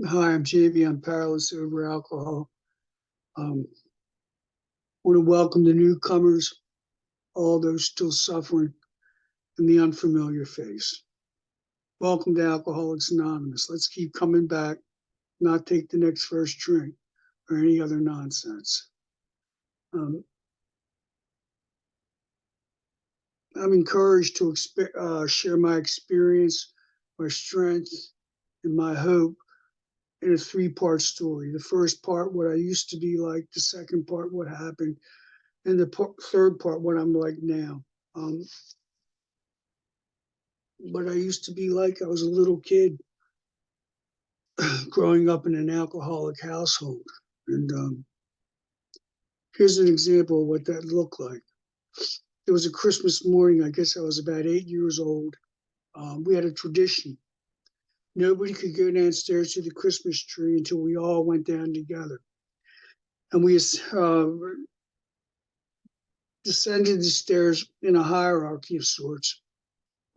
Hi, I'm JV. I'm powerless over alcohol. Want to welcome the newcomers, all those still suffering, and the unfamiliar face. Welcome to Alcoholics Anonymous. Let's keep coming back, not take the next first drink or any other nonsense. I'm encouraged to share my experience, my strength, and my hope in a three-part story. The first part, what I used to be like. The second part, what happened. And the third part, what I'm like now. What I used to be like, I was a little kid growing up in an alcoholic household. And here's an example of what that looked like. It was a Christmas morning. I guess I was about 8 years old. We had a tradition. Nobody could go downstairs to the Christmas tree until we all went down together. And we descended the stairs in a hierarchy of sorts.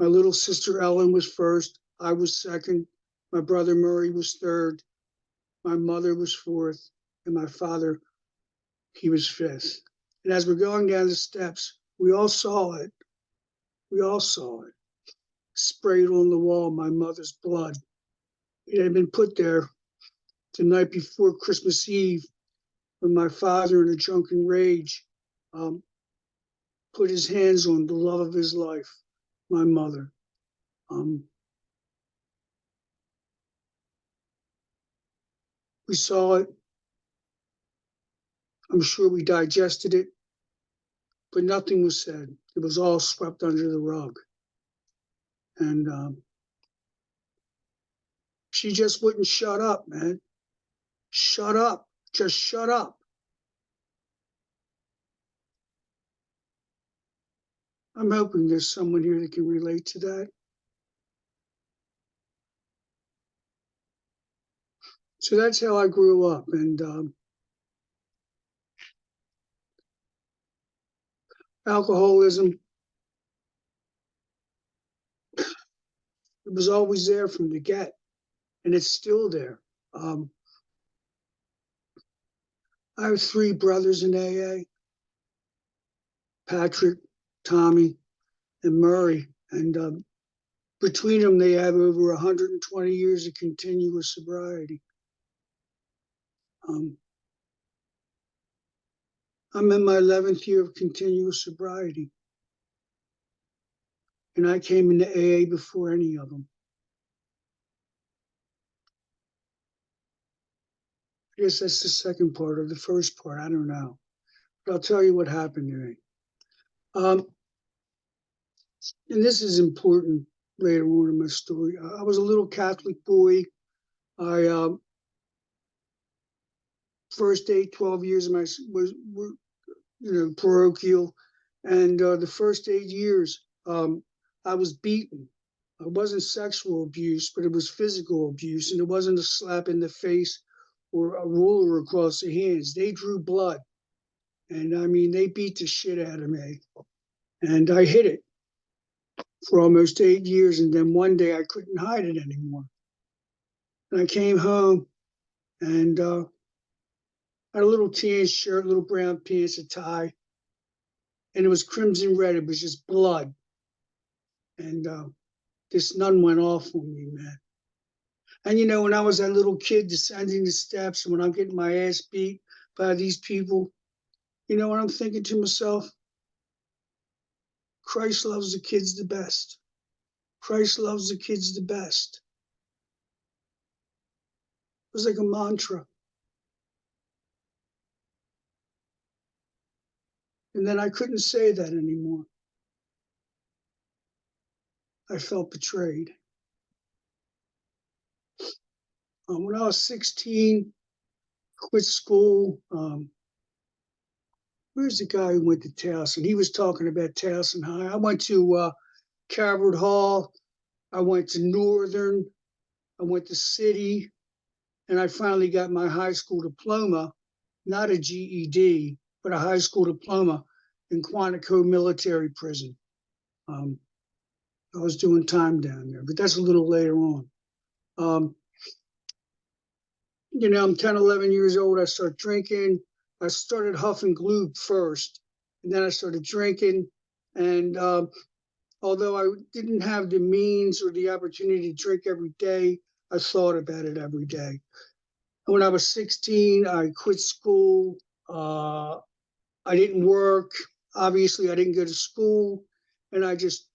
My little sister Ellen was first. I was second. My brother Murray was third. My mother was fourth. And my father, he was fifth. And as we're going down the steps, we all saw it. We all saw it. Sprayed on the wall, my mother's blood. It had been put there the night before Christmas Eve when my father, in a drunken rage, put his hands on the love of his life, my mother. We saw it. I'm sure we digested it, but nothing was said. It was all swept under the rug. And she just wouldn't shut up, man. Shut up. Just shut up. I'm hoping there's someone here that can relate to that. So that's how I grew up. And alcoholism, it was always there from the get, and it's still there. I have three brothers in AA, Patrick, Tommy, and Murray. And between them, they have over 120 years of continuous sobriety. I'm in my 11th year of continuous sobriety. And I came into AA before any of them. I guess that's the second part or the first part. I don't know. But I'll tell you what happened to me. And this is important later on in my story. I was a little Catholic boy. I first 12 years of my was parochial, and the first 8 years I was beaten. It wasn't sexual abuse, but it was physical abuse, and it wasn't a slap in the face or a ruler across the hands. They drew blood, and I mean they beat the shit out of me, and I hid it for almost 8 years, and then one day I couldn't hide it anymore. And I came home, and I had a little tan shirt, little brown pants, a tie, and it was crimson red. It was just blood. And this nun went off on me, man. And when I was that little kid descending the steps, when I'm getting my ass beat by these people, what I'm thinking to myself? Christ loves the kids the best. Christ loves the kids the best. It was like a mantra. And then I couldn't say that anymore. I felt betrayed. When I was 16, quit school. Where's the guy who went to Towson? He was talking about Towson High. I went to Cabot Hall. I went to Northern. I went to City. And I finally got my high school diploma, not a GED, but a high school diploma in Quantico Military Prison. I was doing time down there, but that's a little later on. I'm 10, 11 years old. I start drinking. I started huffing glue first, and then I started drinking. And although I didn't have the means or the opportunity to drink every day, I thought about it every day. When I was 16, I quit school. I didn't work. Obviously, I didn't go to school, and I just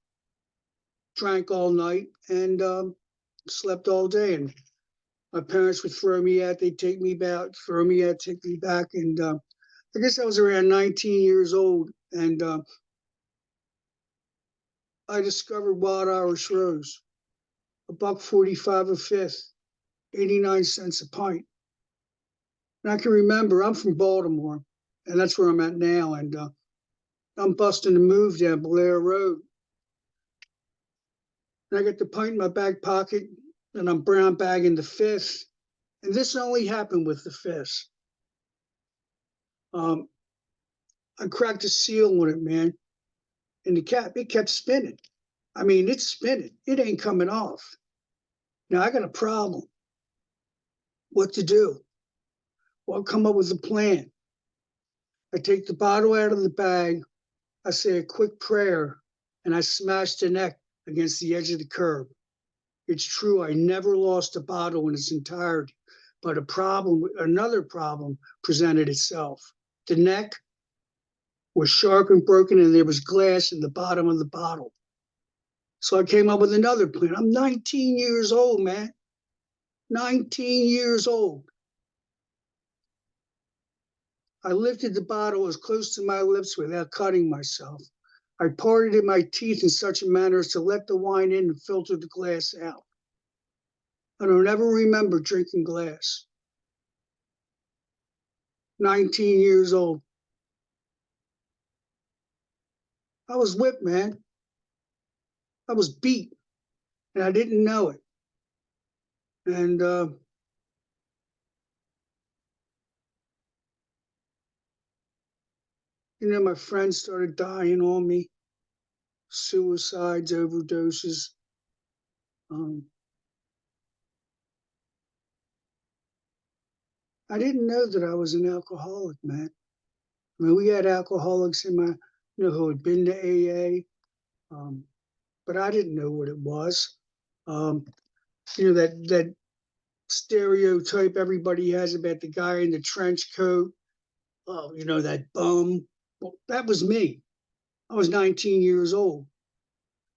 drank all night and slept all day. And my parents would throw me out. They'd take me back, throw me out, take me back. And I guess I was around 19 years old, and I discovered Wild Irish Rose, $1.45 a fifth, 89 cents a pint. And I can remember I'm from Baltimore, and that's where I'm at now. And I'm busting a move down Blair Road. And I got the pint in my back pocket, and I'm brown bagging the fifth. And this only happened with the fifth. Um, I cracked a seal on it, man, and it kept spinning. I mean, it's spinning. It ain't coming off. Now I got a problem. What to do? Well, I'll come up with a plan. I take the bottle out of the bag. I say a quick prayer, and I smash the neck against the edge of the curb. It's true, I never lost a bottle in its entirety, but another problem presented itself. The neck was sharp and broken, and there was glass in the bottom of the bottle. So I came up with another plan. I'm 19 years old, man. 19 years old. I lifted the bottle as close to my lips without cutting myself. I parted my teeth in such a manner as to let the wine in and filter the glass out. I don't ever remember drinking glass. 19 years old. I was whipped, man. I was beat, and I didn't know it. And my friends started dying on me, suicides, overdoses. Um, I didn't know that I was an alcoholic, man. I mean, we had alcoholics who had been to AA, but I didn't know what it was. Um, that stereotype everybody has about the guy in the trench coat. Oh, that bum. Well, that was me. I was 19 years old,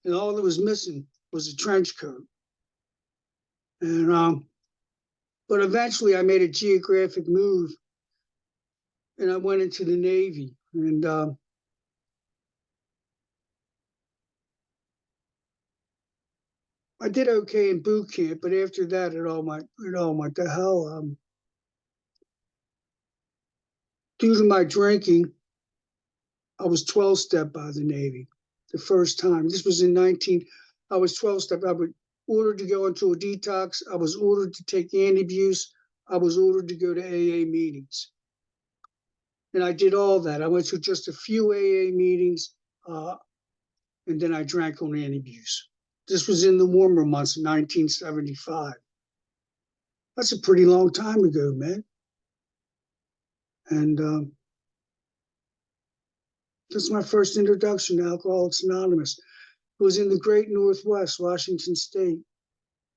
and all that was missing was a trench coat. And but eventually, I made a geographic move, and I went into the Navy. And I did okay in boot camp, but after that, what the hell? Due to my drinking, I was 12 step by the Navy the first time. This was in 19. I was 12 step. I was ordered to go into a detox. I was ordered to take anti-abuse. I was ordered to go to AA meetings. And I did all that. I went to just a few AA meetings, and then I drank on anti-abuse. This was in the warmer months of 1975. That's a pretty long time ago, man. And that's my first introduction to Alcoholics Anonymous. It was in the great Northwest, Washington State.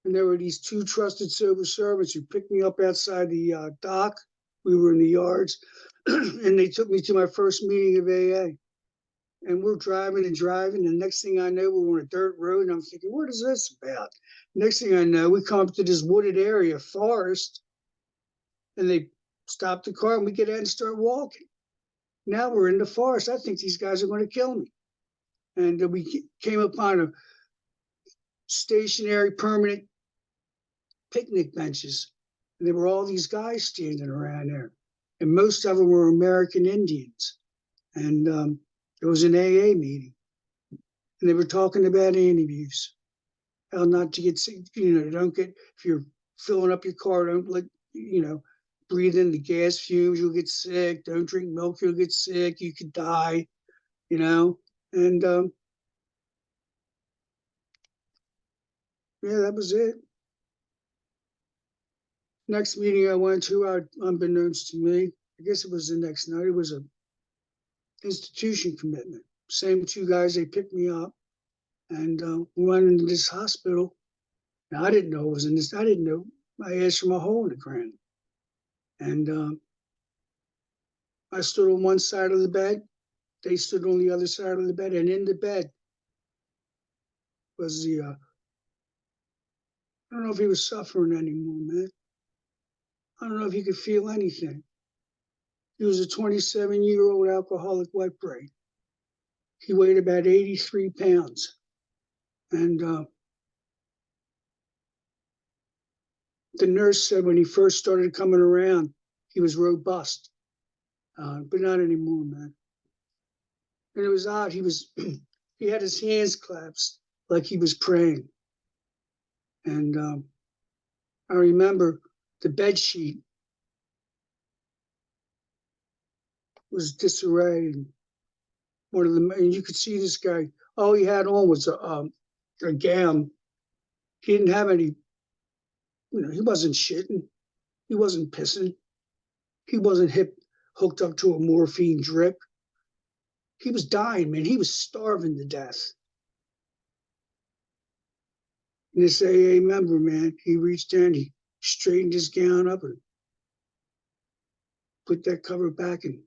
And there were these two trusted sober servants who picked me up outside the dock. We were in the yards, and they took me to my first meeting of AA. And we're driving and driving. And next thing I know, we're on a dirt road. And I'm thinking, what is this about? Next thing I know, we come up to this wooded area, forest, and they stop the car and we get out and start walking. Now we're in the forest. I think these guys are going to kill me. And we came upon a stationary, permanent picnic benches. And there were all these guys standing around there. And most of them were American Indians. And it was an AA meeting. And they were talking about anti-abuse. How not to get sick, don't get, if you're filling up your car, don't breathe in the gas fumes, you'll get sick. Don't drink milk, you'll get sick. You could die, And yeah, that was it. Next meeting I went to, unbeknownst to me, I guess it was the next night, it was a institution commitment. Same two guys, they picked me up and we went into this hospital. Now, I didn't know it was in this, I didn't know. I asked from a hole in the ground. And I stood on one side of the bed. They stood on the other side of the bed. And in the bed was I don't know if he was suffering anymore, man. I don't know if he could feel anything. He was a 27-year-old alcoholic wet brain. He weighed about 83 pounds. And the nurse said when he first started coming around, he was robust, but not anymore, man. And it was odd. He had his hands clasped like he was praying. And I remember the bed sheet was disarray. And and you could see this guy, all he had on was a gown. He didn't have any, he wasn't shitting. He wasn't pissing. He wasn't hooked up to a morphine drip. He was dying, man. He was starving to death. And this AA member, man, he reached down, he straightened his gown up and put that cover back and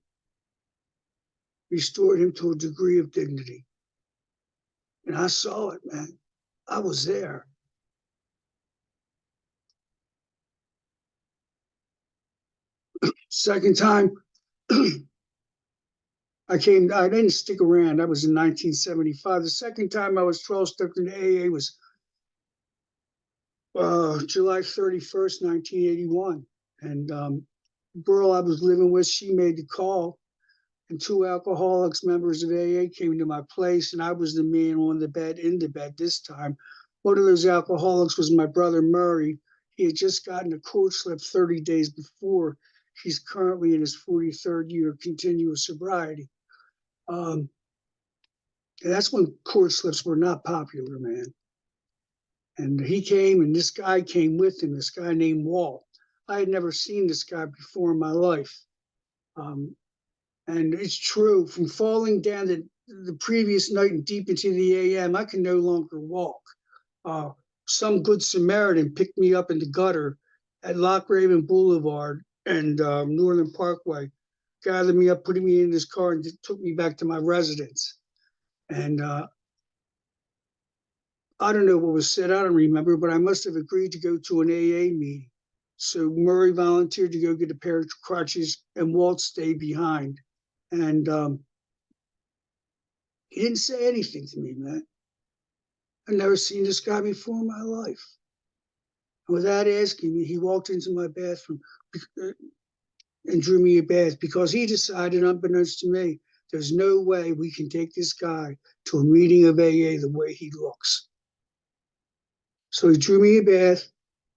restored him to a degree of dignity. And I saw it, man. I was there. Second time, I didn't stick around. That was in 1975. The second time I was 12 stepped into AA was July 31st, 1981. And girl I was living with, she made the call. And two alcoholics, members of AA, came to my place, and I was the man on the bed, in the bed this time. One of those alcoholics was my brother Murray. He had just gotten a court slip 30 days before. He's currently in his 43rd year of continuous sobriety. And that's when court slips were not popular, man. And he came, and this guy came with him, this guy named Walt. I had never seen this guy before in my life. And it's true, from falling down the previous night and deep into the AM, I can no longer walk. Some good Samaritan picked me up in the gutter at Lock Raven Boulevard and Northern Parkway, gathered me up, putting me in his car, and took me back to my residence. And I don't know what was said, I don't remember, but I must have agreed to go to an AA meeting. So Murray volunteered to go get a pair of crutches, and Walt stayed behind. And he didn't say anything to me, man. I'd never seen this guy before in my life. And without asking me, he walked into my bathroom and drew me a bath because he decided, unbeknownst to me, there's no way we can take this guy to a meeting of AA the way he looks. So he drew me a bath.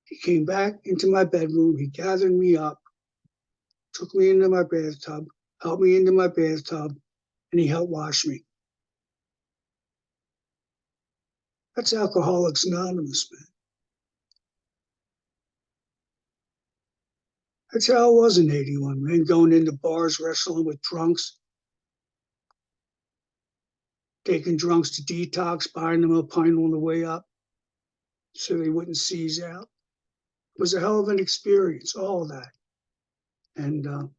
He came back into my bedroom. He gathered me up, took me into my bathtub, helped me into my bathtub, and he helped wash me. That's Alcoholics Anonymous, man. That's how it was in 81, man, going into bars, wrestling with drunks, taking drunks to detox, buying them a pint on the way up so they wouldn't seize out. It was a hell of an experience, all of that. And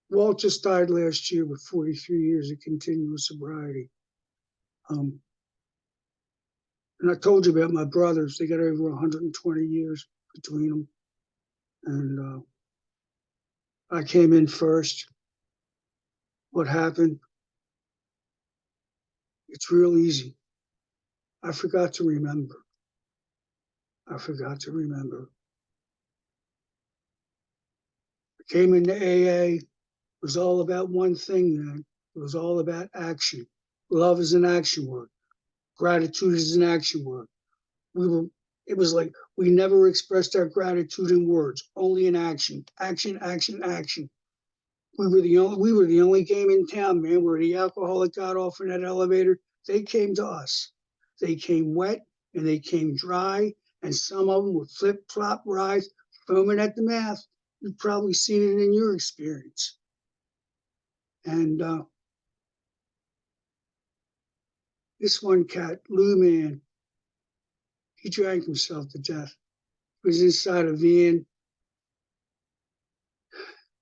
Walt just died last year with 43 years of continuous sobriety. And I told you about my brothers. They got over 120 years between them. And I came in first. What happened? It's real easy. I forgot to remember. I forgot to remember. I came into AA. It was all about one thing then. It was all about action. Love is an action word. Gratitude is an action word. It was like we never expressed our gratitude in words, only in action. Action, action, action. We were the only game in town, man, where the alcoholic got off in that elevator. They came to us. They came wet and they came dry, and some of them would flip-flop rides. foaming at the mouth. You've probably seen it in your experience. And this one cat, Lou Man, he drank himself to death. He was inside a van,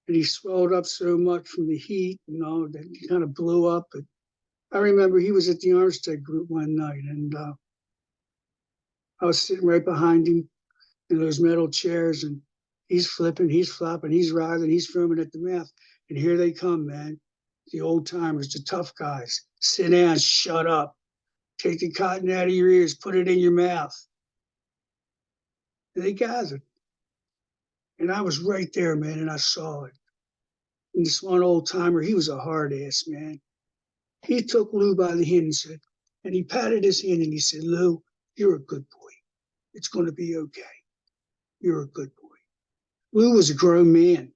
and he swelled up so much from the heat and all that he kind of blew up. But I remember he was at the Armstead group one night, and I was sitting right behind him in those metal chairs, and he's flipping, he's flopping, he's writhing, he's foaming at the mouth. And here they come, man. The old timers, the tough guys. Sit down, shut up. Take the cotton out of your ears, put it in your mouth. And they gathered. And I was right there, man, and I saw it. And this one old timer, he was a hard ass, man. He took Lou by the hand and said, and he patted his hand and he said, Lou, you're a good boy. It's going to be okay. You're a good boy. Lou was a grown man.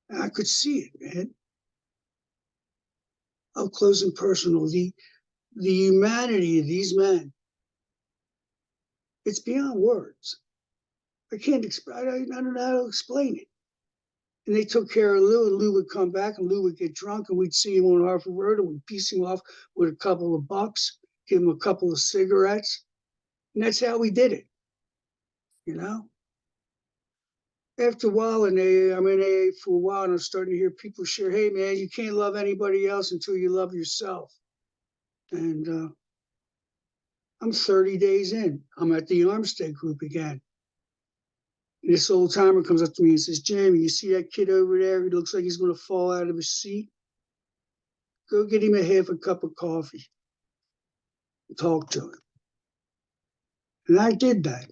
And I could see it, man. Up close and personal. The humanity of these men, it's beyond words. I can't explain. I don't know how to explain it. And they took care of Lou, and Lou would come back, and Lou would get drunk, and we'd see him on Harford Road, and we'd piece him off with a couple of bucks, give him a couple of cigarettes, and that's how we did it, you know? After a while in AA, I'm in AA for a while, and I'm starting to hear people share, hey, man, you can't love anybody else until you love yourself. And I'm 30 days in. I'm at the Armstead group again. And this old timer comes up to me and says, Jamie, you see that kid over there? He looks like he's going to fall out of his seat. Go get him a half a cup of coffee and talk to him. And I did that,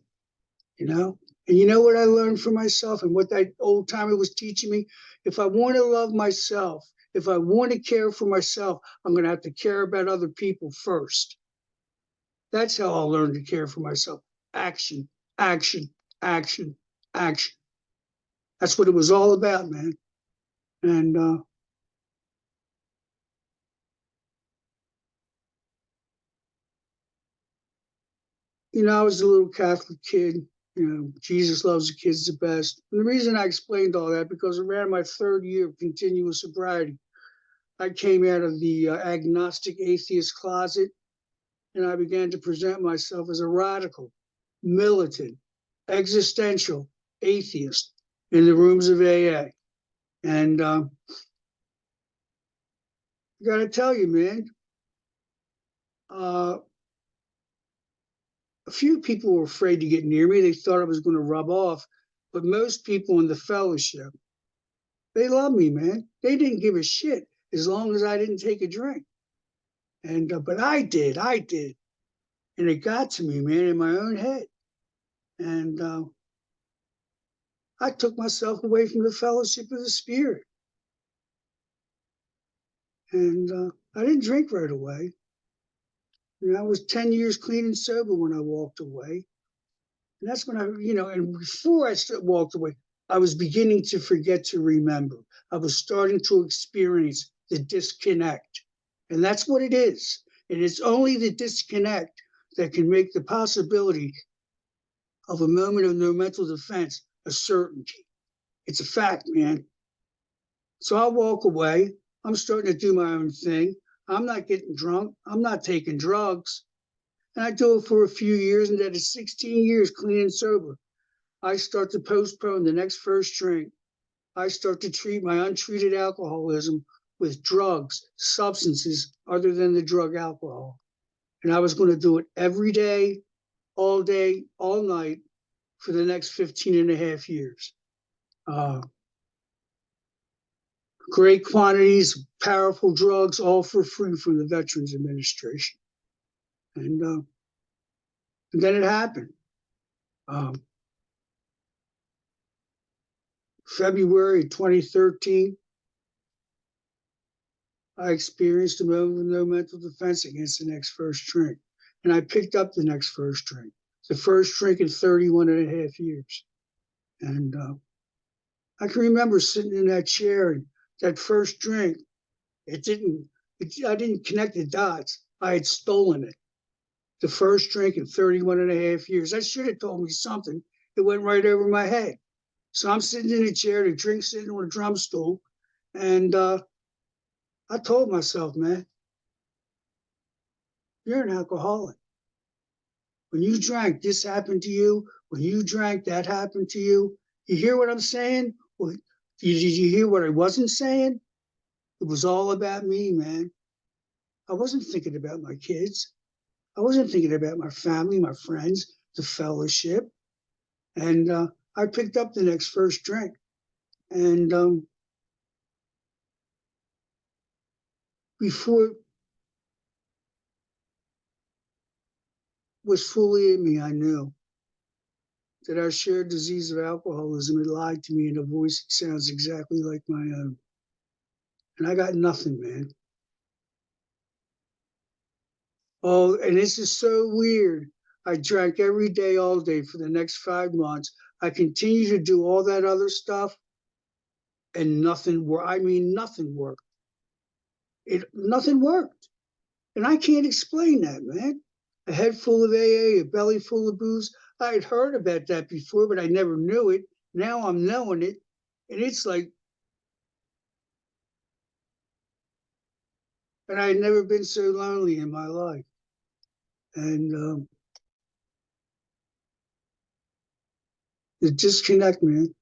you know? And you know what I learned for myself and what that old timer was teaching me? If I want to love myself, if I want to care for myself, I'm going to have to care about other people first. That's how I'll learn to care for myself. Action, action, action, action. That's what it was all about, man. And you know, I was a little Catholic kid. You know, Jesus loves the kids the best. And the reason I explained all that, because around my third year of continuous sobriety, I came out of the agnostic atheist closet, and I began to present myself as a radical, militant, existential atheist in the rooms of AA. And I got to tell you, man, a few people were afraid to get near me. They thought I was going to rub off. But most people in the fellowship, they loved me, man. They didn't give a shit as long as I didn't take a drink. And but I did. And it got to me, man, in my own head. And I took myself away from the fellowship of the Spirit. And I didn't drink right away. You know, I was 10 years clean and sober when I walked away. And that's when I, you know, and before I walked away, I was beginning to forget to remember. I was starting to experience the disconnect. And that's what it is. And it's only the disconnect that can make the possibility of a moment of no mental defense a certainty. It's a fact, man. So I'll walk away. I'm starting to do my own thing. I'm not getting drunk. I'm not taking drugs. And I do it for a few years, and then at 16 years clean and sober, I start to postpone the next first drink. I start to treat my untreated alcoholism with drugs, substances other than the drug alcohol. And I was going to do it every day, all night for the next 15 and a half years. Great quantities, powerful drugs, all for free from the Veterans Administration. And then it happened. February 2013, I experienced a moment of no mental defense against the next first drink. And I picked up the next first drink, the first drink in 31 and a half years. And I can remember sitting in that chair, and that first drink, I didn't connect the dots. I had stolen it. The first drink in 31 and a half years. That should have told me something. It went right over my head. So I'm sitting in a chair, the drink sitting on a drum stool, and I told myself, man, you're an alcoholic. When you drank, this happened to you. When you drank, that happened to you. You hear what I'm saying? Well, did you hear what I wasn't saying? It was all about me, man. I wasn't thinking about my kids. I wasn't thinking about my family, my friends, the fellowship. And I picked up the next first drink. And before it was fully in me, I knew that our shared disease of alcoholism had lied to me in a voice that sounds exactly like my own. And I got nothing, man. Oh, and this is so weird. I drank every day, all day for the next 5 months. I continued to do all that other stuff, and nothing worked. I mean, nothing worked. Nothing worked. And I can't explain that, man. A head full of AA, a belly full of booze. I had heard about that before, but I never knew it. Now I'm knowing it. And it's like, and I had never been so lonely in my life. And the disconnect, man.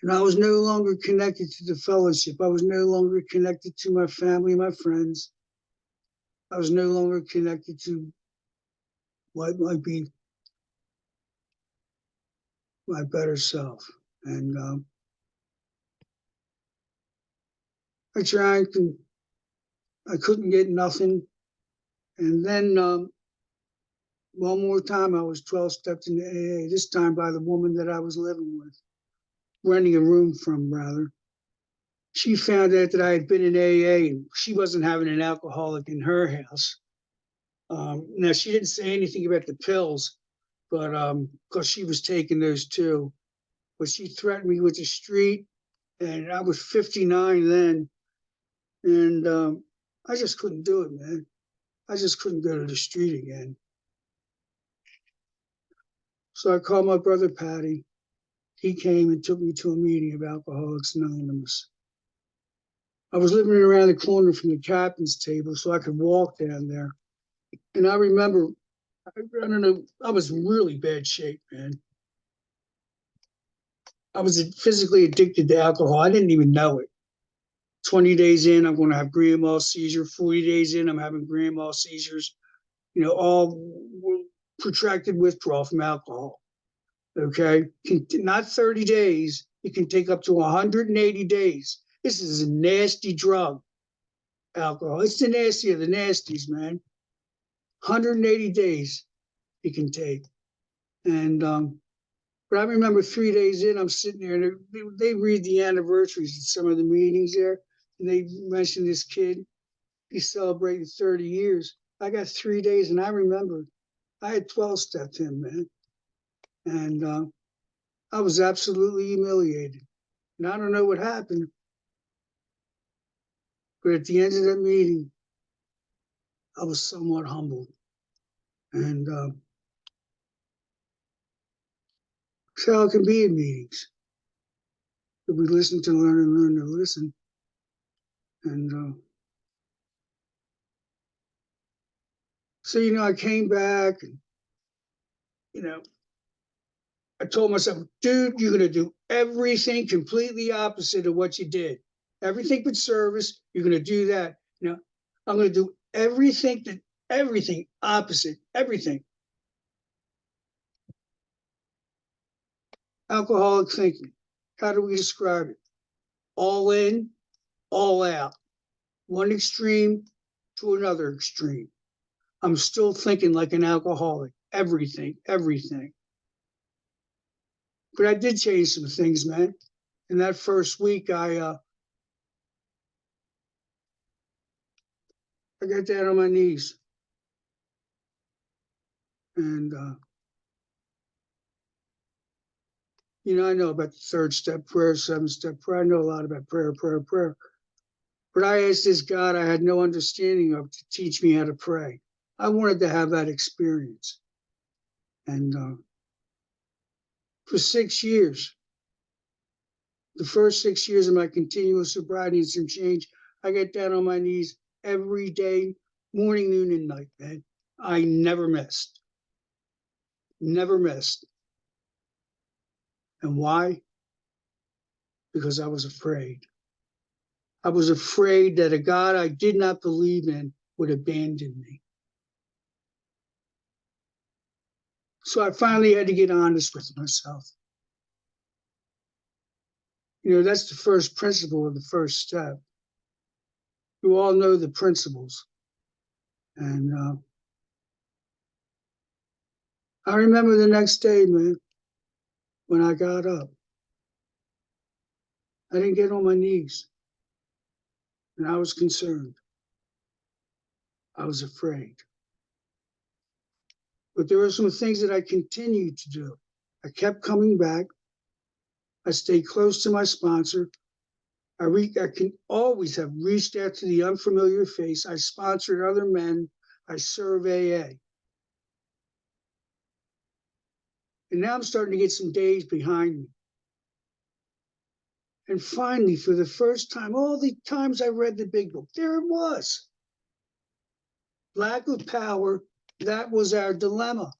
And I was no longer connected to the fellowship. I was no longer connected to my family, my friends. I was no longer connected to what might be my better self. And I drank and I couldn't get nothing. And then one more time, I was 12 steps into AA, this time by the woman that I was living with, renting a room from, rather. She found out that I had been in AA and she wasn't having an alcoholic in her house. Now, she didn't say anything about the pills, but because she was taking those too. But she threatened me with the street, and I was 59 then. And I just couldn't do it, man. I just couldn't go to the street again. So I called my brother Patty. He came and took me to a meeting of Alcoholics Anonymous. I was living around the corner from the captain's table, so I could walk down there. And I remember, I don't know, I was in really bad shape, man. I was physically addicted to alcohol. I didn't even know it. 20 days in, I'm going to have grand mal seizure. 40 days in, I'm having grand mal seizures. All protracted withdrawal from alcohol. Okay, not 30 days. It can take up to 180 days. This is a nasty drug, alcohol. It's the nasty of the nasties, man. 180 days it can take. And but I remember 3 days in, I'm sitting there, and they read the anniversaries at some of the meetings there, and they mentioned this kid. He's celebrating 30 years. I got 3 days, and I remember I had 12 stepped him, man. And I was absolutely humiliated. And I don't know what happened, but at the end of that meeting, I was somewhat humbled. And that's how it can be in meetings. If we listen to learn and learn to listen. And so, I came back and, I told myself, dude, you're going to do everything completely opposite of what you did. Everything but service, you're going to do that. I'm going to do everything opposite, everything. Alcoholic thinking. How do we describe it? All in, all out. One extreme to another extreme. I'm still thinking like an alcoholic. Everything. But I did change some things, man. In that first week, I got down on my knees. And, I know about the third step prayer, 7-step prayer. I know a lot about prayer. But I asked this God I had no understanding of to teach me how to pray. I wanted to have that experience. And for 6 years, the first 6 years of my continuous sobriety and some change, I get down on my knees every day, morning, noon, and night, man. I never missed. Never missed. And why? Because I was afraid. I was afraid that a God I did not believe in would abandon me. So I finally had to get honest with myself. That's the first principle of the first step. You all know the principles. And I remember the next day, man, when I got up, I didn't get on my knees. And I was concerned. I was afraid. But there were some things that I continued to do. I kept coming back. I stayed close to my sponsor. I can always have reached out to the unfamiliar face. I sponsored other men. I serve AA. And now I'm starting to get some days behind me. And finally, for the first time, all the times I read the big book, there it was. Lack of power, that was our dilemma.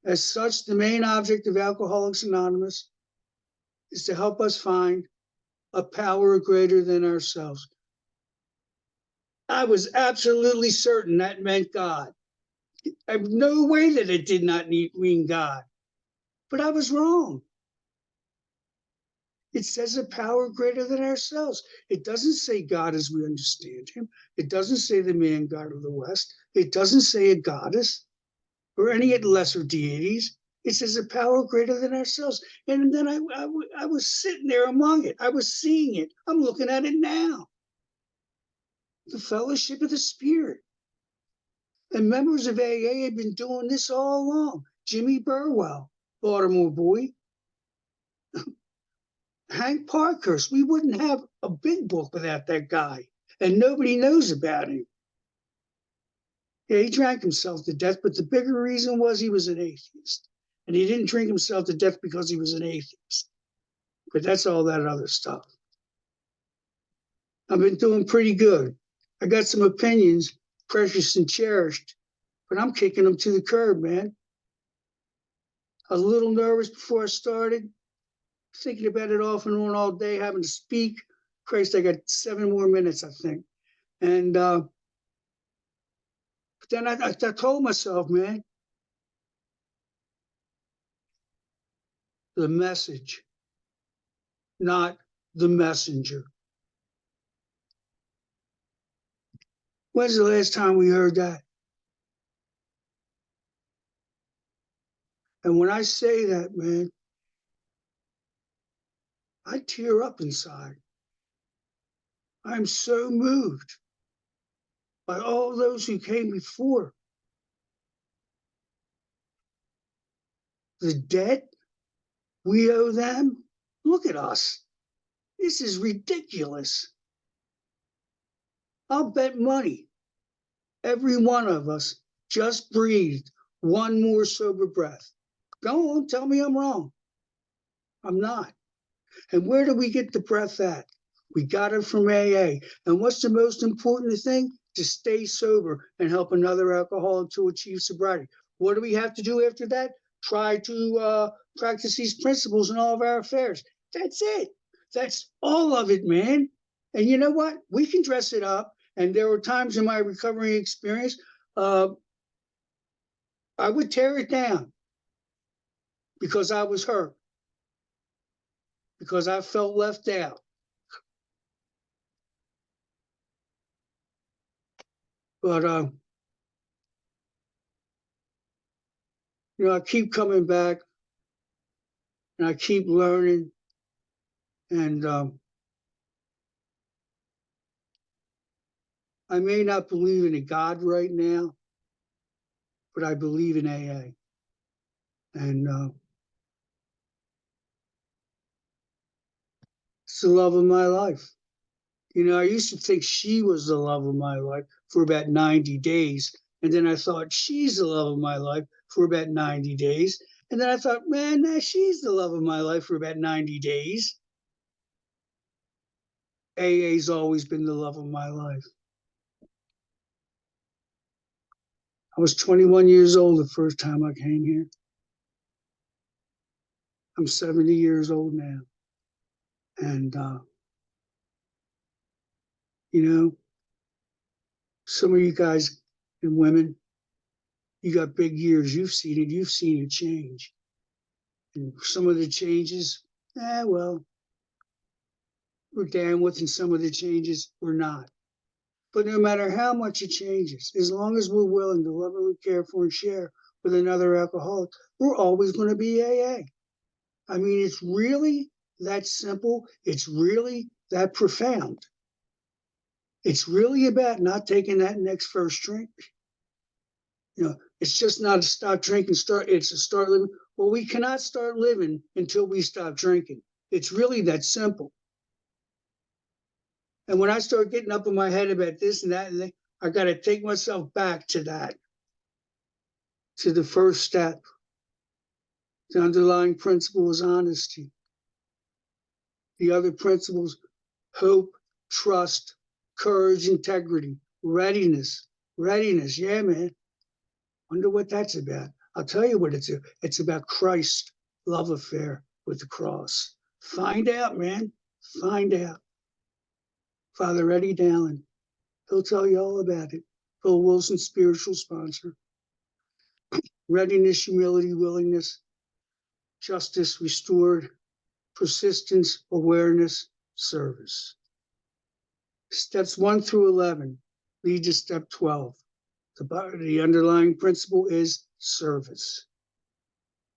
As such, the main object of Alcoholics Anonymous is to help us find a power greater than ourselves. I was absolutely certain that meant God. I have no way that it did not mean God. But I was wrong. It says a power greater than ourselves. It doesn't say God as we understand him. It doesn't say the man god of the West. It doesn't say a goddess or any lesser deities. It says a power greater than ourselves. And then I was sitting there among it. I was seeing it. I'm looking at it now. The fellowship of the Spirit. And members of AA had been doing this all along. Jimmy Burwell, Baltimore boy. Hank Parkhurst. We wouldn't have a big book without that guy. And nobody knows about him. Yeah, he drank himself to death, but the bigger reason was he was an atheist. And he didn't drink himself to death because he was an atheist. But that's all that other stuff. I've been doing pretty good. I got some opinions, precious and cherished, but I'm kicking them to the curb, man. I was a little nervous before I started, thinking about it off and on all day, having to speak. Christ, I got 7 more minutes, I think. And but then I told myself, man, the message, not the messenger. When's the last time we heard that? And when I say that, man, I tear up inside. I'm so moved by all those who came before. The debt, we owe them. Look at us. This is ridiculous. I'll bet money every one of us just breathed one more sober breath. Go on, tell me I'm wrong. I'm not. And where do we get the breath at? We got it from AA. And what's the most important thing? To stay sober and help another alcoholic to achieve sobriety. What do we have to do after that? Try to practice these principles in all of our affairs. That's it. That's all of it, man. And you know what? We can dress it up. And there were times in my recovery experience, I would tear it down because I was hurt, because I felt left out. But I keep coming back, and I keep learning, and I may not believe in a God right now, but I believe in AA, and it's the love of my life. I used to think she was the love of my life, for about 90 days. And then I thought, she's the love of my life for about 90 days. And then I thought, man, nah, she's the love of my life for about 90 days. AA's always been the love of my life. I was 21 years old the first time I came here. I'm 70 years old now. And, you know, some of you guys and women, you got big years. You've seen it change. And some of the changes, well, we're down with, and some of the changes we're not. But no matter how much it changes, as long as we're willing to lovingly care for and share with another alcoholic, we're always going to be AA. I mean, it's really that simple. It's really that profound. It's really about not taking that next first drink. You know, it's just not a stop drinking, it's a start living. Well, we cannot start living until we stop drinking. It's really that simple. And when I start getting up in my head about this and that, I got to take myself back to that, to the first step. The underlying principle is honesty. The other principles, hope, trust, courage, integrity, readiness. Readiness, yeah, man. Wonder what that's about. I'll tell you what it's about. It's about Christ's love affair with the cross. Find out, man. Find out. Father Eddie Dallin, he'll tell you all about it. Phil Wilson, spiritual sponsor. Readiness, humility, willingness, justice restored, persistence, awareness, service. Steps 1 through 11 lead to step 12. The underlying principle is service.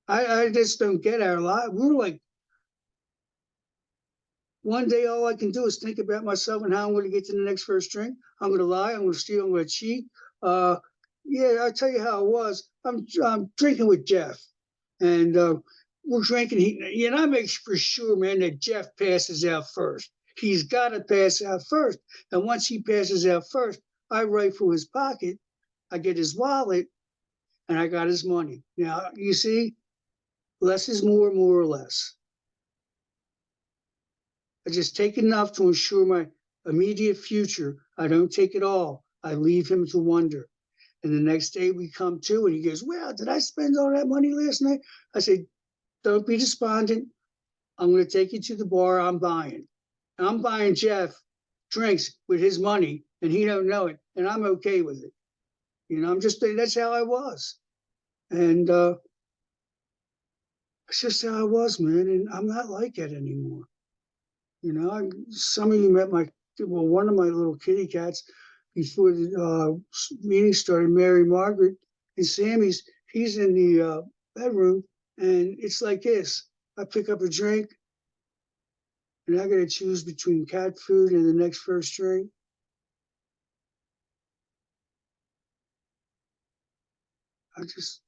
I just don't get our life. We're like, one day all I can do is think about myself and how I'm going to get to the next first drink. I'm going to lie. I'm going to steal. I'm going to cheat. Yeah, I'll tell you how it was. I'm drinking with Jeff, and we're drinking. And I make for sure, man, that Jeff passes out first. He's got to pass out first. And once he passes out first, I rifle his pocket. I get his wallet, and I got his money. Now, you see, less is more or less. I just take enough to ensure my immediate future. I don't take it all. I leave him to wonder. And the next day we come to, and he goes, well, did I spend all that money last night? I said, don't be despondent. I'm going to take you to the bar. I'm buying Jeff drinks with his money, and he don't know it, and I'm okay with it. You know, that's how I was. And it's just how I was, man. And I'm not like that anymore. You know, some of you met one of my little kitty cats before the meeting started, Mary Margaret, and Sammy's, he's in the bedroom, and it's like this. I pick up a drink, and I got to choose between cat food and the next first drink. I just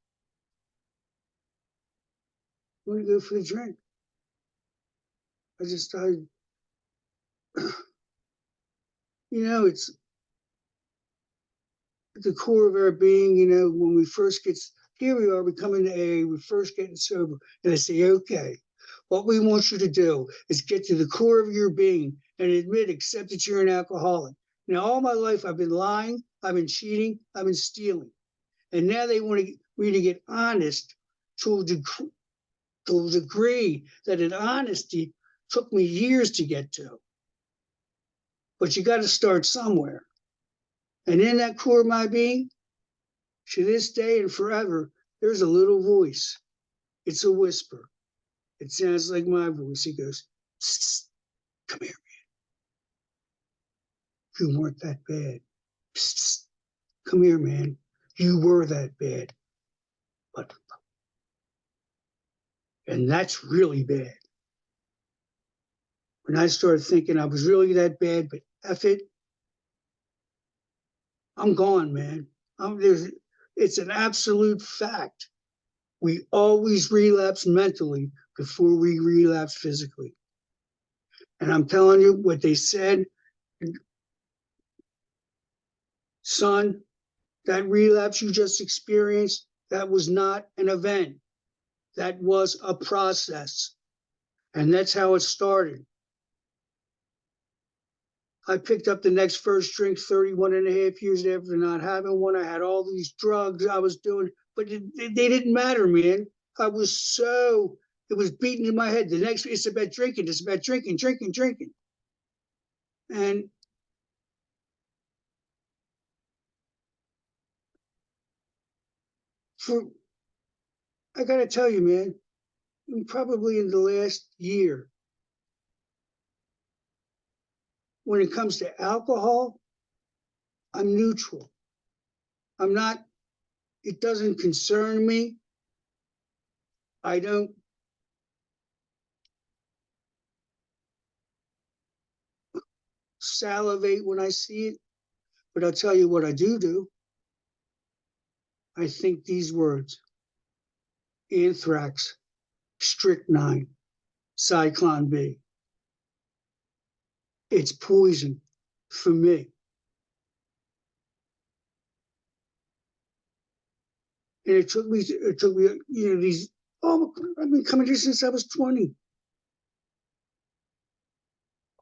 want to go for the drink. You know, it's at the core of our being. You know, when we first here we are, we come into AA, we're first getting sober, and I say, okay, what we want you to do is get to the core of your being and accept that you're an alcoholic. Now, all my life, I've been lying, I've been cheating, I've been stealing. And now they want me to get honest to a degree that an honesty took me years to get to. But you got to start somewhere. And in that core of my being, to this day and forever, there's a little voice. It's a whisper. It sounds like my voice. He goes, come here, man. You weren't that bad. Come here, man. You were that bad. And that's really bad. When I started thinking I was really that bad, but F it, I'm gone, man. It's an absolute fact. We always relapse mentally before we relapse physically. And I'm telling you what they said, son, that relapse you just experienced, that was not an event. That was a process. And that's how it started. I picked up the next first drink 31 and a half years after not having one. I had all these drugs I was doing, but they didn't matter, man. I was so, it was beating in my head. The next, it's about drinking. It's about drinking, drinking, drinking. And for, I got to tell you, man, probably in the last year, when it comes to alcohol, I'm neutral. I'm not, it doesn't concern me. I don't salivate when I see it, but I'll tell you what I do. I think these words: anthrax, strychnine, Zyklon B. It's poison for me. And it took me, these, oh, I've been coming here since I was 20,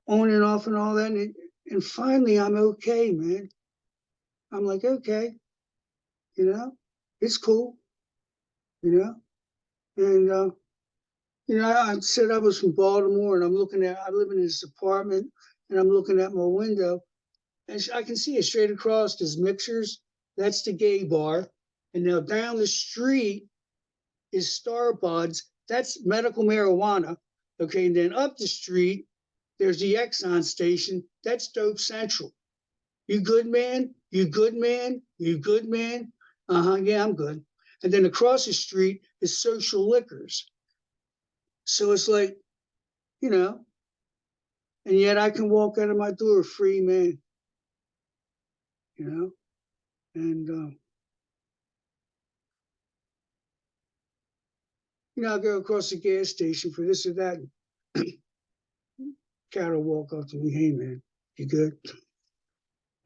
on and off and all that. And finally, I'm okay, man. I'm like, okay, it's cool, you know? And, I said I was from Baltimore, and I live in this apartment, and I'm looking at my window, and I can see it straight across. There's mixers. That's the gay bar. And now down the street is Starbuds. That's medical marijuana. Okay, and then up the street, there's the Exxon station. That's Dope Central. You good, man? You good, man? You good, man? Yeah, I'm good. And then across the street is Social Liquors. So it's like, you know, and yet I can walk out of my door a free man, you know, and I'll go across the gas station for this or that. Cat will walk up to me, hey man, you good?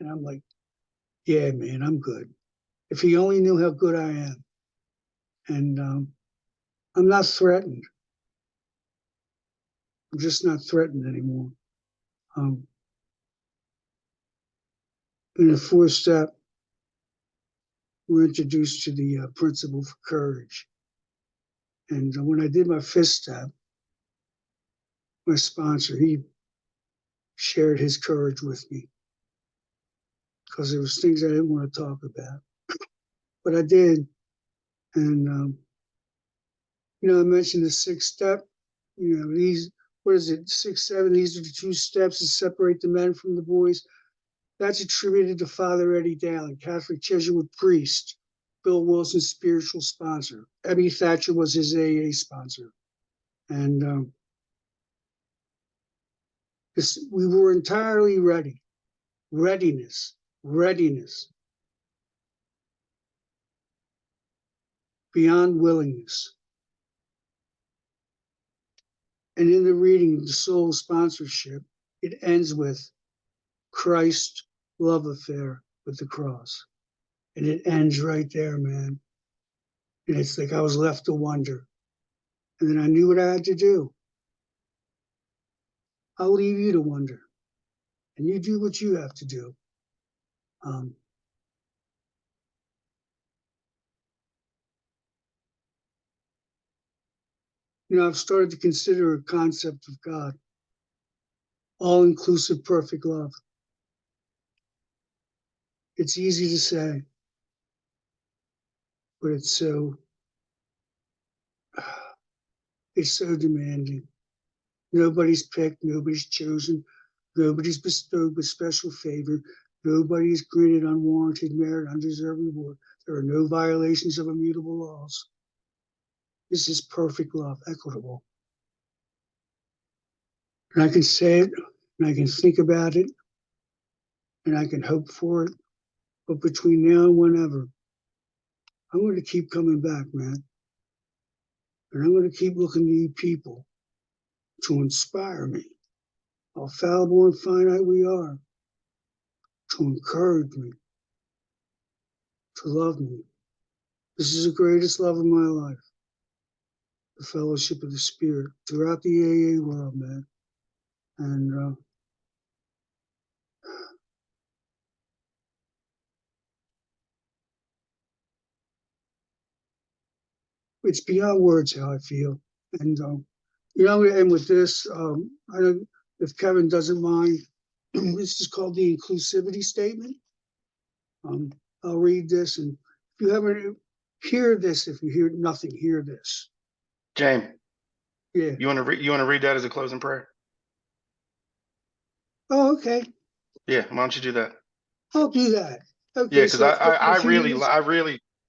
And I'm like, yeah, man, I'm good. If he only knew how good I am. And I'm not threatened. I'm just not threatened anymore. Um, in the fourth step, we're introduced to the principle for courage. And when I did my fifth step, my sponsor, he shared his courage with me because there was things I didn't want to talk about, but I did. And I mentioned the sixth step. These, what is it, 6, 7? These are the 2 steps that separate the men from the boys. That's attributed to Father Eddie Dowling, Catholic Jesuit priest, Bill Wilson's spiritual sponsor. Ebby Thatcher was his AA sponsor. And we were entirely ready. Readiness, beyond willingness. And in the reading of the soul sponsorship, it ends with Christ love affair with the cross. And it ends right there, man. And it's like I was left to wonder. And then I knew what I had to do. I'll leave you to wonder. And you do what you have to do. I've started to consider a concept of God, all-inclusive, perfect love. It's easy to say, but it's so demanding. Nobody's picked, nobody's chosen, nobody's bestowed with special favor, nobody is granted unwarranted merit, undeserved reward. There are no violations of immutable laws. This is perfect love, equitable. And I can say it, and I can think about it, and I can hope for it. But between now and whenever, I'm going to keep coming back, man. And I'm going to keep looking to you people to inspire me, how fallible and finite we are, to encourage me, to love me. This is the greatest love of my life, the fellowship of the Spirit throughout the AA world, man. And it's beyond words how I feel. And you know, and with this, I don't, if Kevin doesn't mind, this is called the inclusivity statement. I'll read this, and if you haven't hear this, if you hear nothing, hear this. James, Yeah. you want to read that as a closing prayer? Oh, okay. Yeah, why don't you do that? I'll do that. Okay. Yeah, because So I if you really use,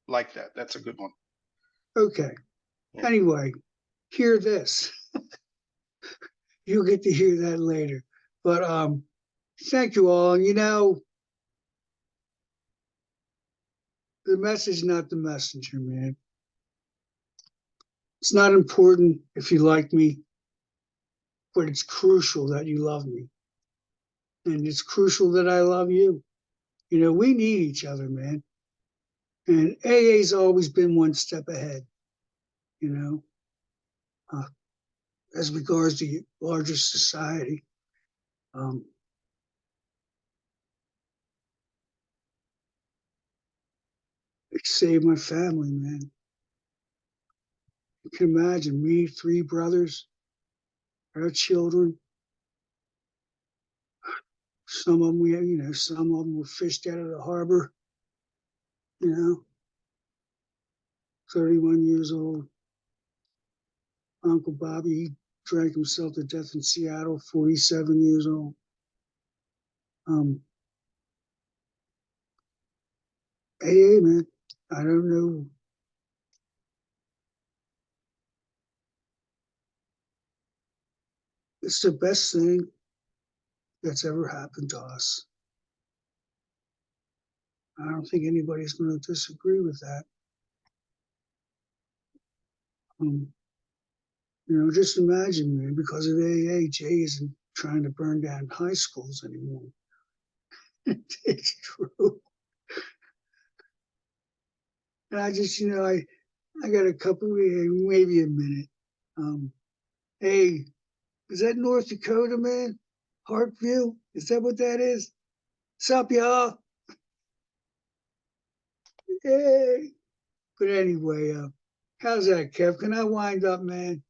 like that. That's a good one. okay. Yeah. Anyway, hear this. You'll get to hear that later. But thank you all. And you know, the message, not the messenger, man. It's not important if you like me, but it's crucial that you love me. And it's crucial that I love you. You know, we need each other, man. And AA's always been one step ahead, you know, as regards the larger society. It saved my family, man. You can imagine me, three brothers, our children. Some of them, some of them were fished out of the harbor, 31 years old. Uncle Bobby, he drank himself to death in Seattle, 47 years old. AA, man, I don't know. It's the best thing that's ever happened to us. I don't think anybody's going to disagree with that. Just imagine, man, because of AA, Jay isn't trying to burn down high schools anymore. It's true. And I just, I got a couple, maybe a minute. Hey, is that North Dakota, man? Hartville? Is that what that is? Sup, y'all? Hey. But anyway, how's that, Kev? Can I wind up, man?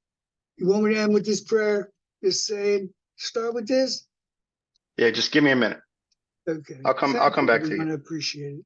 You want me to end with this prayer? Just saying, start with this? Yeah, just give me a minute. Okay. I'll come Thank back you, to you. everyone. I appreciate it.